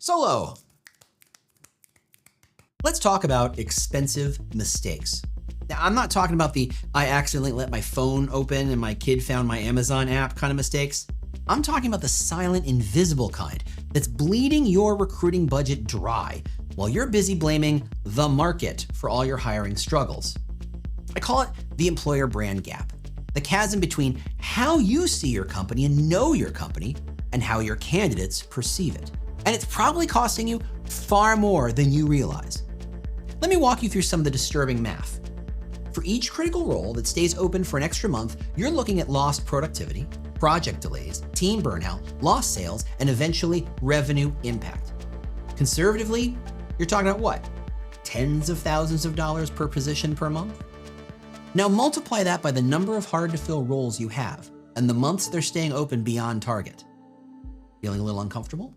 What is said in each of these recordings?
Solo. Let's talk about expensive mistakes. Now, I'm not talking about the I accidentally let my phone open and my kid found my Amazon app kind of mistakes. I'm talking about the silent, invisible kind that's bleeding your recruiting budget dry while you're busy blaming the market for all your hiring struggles. I call it the employer brand gap, the chasm between how you see your company and know your company and how your candidates perceive it. And it's probably costing you far more than you realize. Let me walk you through some of the disturbing math. For each critical role that stays open for an extra month, you're looking at lost productivity, project delays, team burnout, lost sales, and eventually revenue impact. Conservatively, you're talking about what? Tens of thousands of dollars per position per month? Now multiply that by the number of hard-to-fill roles you have and the months they're staying open beyond target. Feeling a little uncomfortable?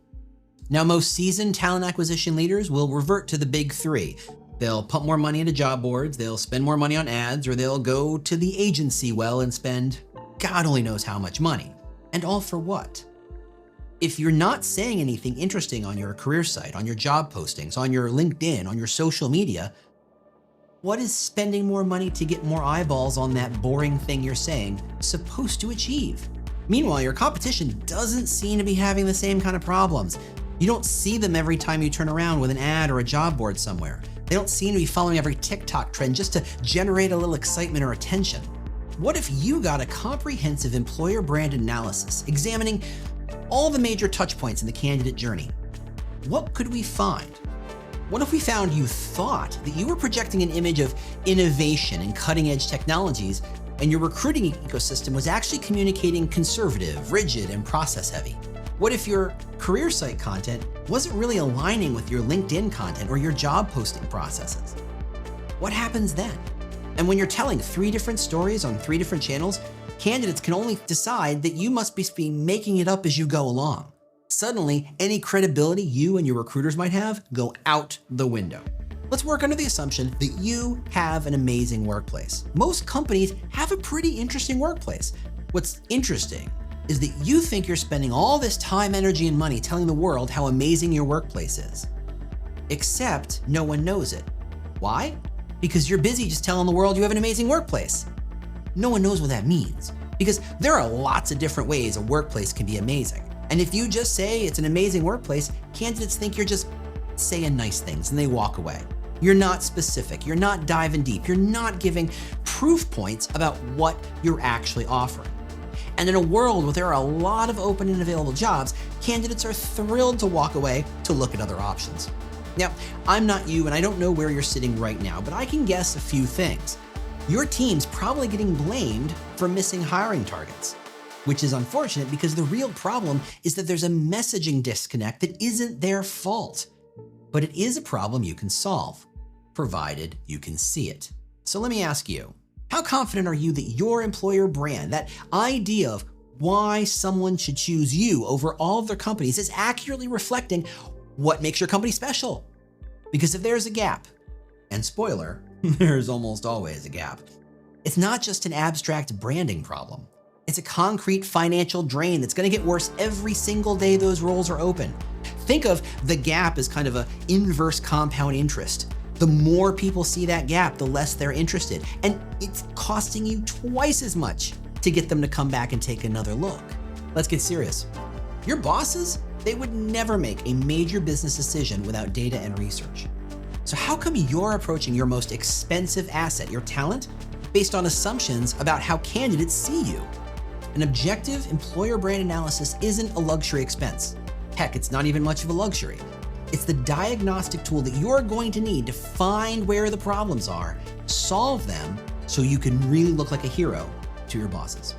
Now most seasoned talent acquisition leaders will revert to the big three. They'll pump more money into job boards, they'll spend more money on ads, or they'll go to the agency well and spend God only knows how much money. And all for what? If you're not saying anything interesting on your career site, on your job postings, on your LinkedIn, on your social media, what is spending more money to get more eyeballs on that boring thing you're saying supposed to achieve? Meanwhile, your competition doesn't seem to be having the same kind of problems. You don't see them every time you turn around with an ad or a job board somewhere. They don't seem to be following every TikTok trend just to generate a little excitement or attention. What if you got a comprehensive employer brand analysis examining all the major touch points in the candidate journey? What could we find? What if we found you thought that you were projecting an image of innovation and cutting-edge technologies, and your recruiting ecosystem was actually communicating conservative, rigid, and process-heavy? What if your career site content wasn't really aligning with your LinkedIn content or your job posting processes? What happens then? And when you're telling 3 different stories on 3 different channels, candidates can only decide that you must be making it up as you go along. Suddenly, any credibility you and your recruiters might have go out the window. Let's work under the assumption that you have an amazing workplace. Most companies have a pretty interesting workplace. What's interesting is that you think you're spending all this time, energy, and money telling the world how amazing your workplace is. Except no one knows it. Why? Because you're busy just telling the world you have an amazing workplace. No one knows what that means, because there are lots of different ways a workplace can be amazing. And if you just say it's an amazing workplace, candidates think you're just saying nice things and they walk away. You're not specific, you're not diving deep, you're not giving proof points about what you're actually offering. And in a world where there are a lot of open and available jobs, candidates are thrilled to walk away to look at other options. Now, I'm not you and I don't know where you're sitting right now, but I can guess a few things. Your team's probably getting blamed for missing hiring targets, which is unfortunate because the real problem is that there's a messaging disconnect that isn't their fault. But it is a problem you can solve, provided you can see it. So let me ask you, how confident are you that your employer brand, that idea of why someone should choose you over all of their companies, is accurately reflecting what makes your company special? Because if there's a gap, and spoiler, there's almost always a gap, it's not just an abstract branding problem. It's a concrete financial drain that's gonna get worse every single day those roles are open. Think of the gap as kind of an inverse compound interest. The more people see that gap, the less they're interested. And it's costing you twice as much to get them to come back and take another look. Let's get serious. Your bosses, they would never make a major business decision without data and research. So how come you're approaching your most expensive asset, your talent, based on assumptions about how candidates see you? An objective employer brand analysis isn't a luxury expense. Heck, it's not even much of a luxury. It's the diagnostic tool that you're going to need to find where the problems are, solve them, so you can really look like a hero to your bosses.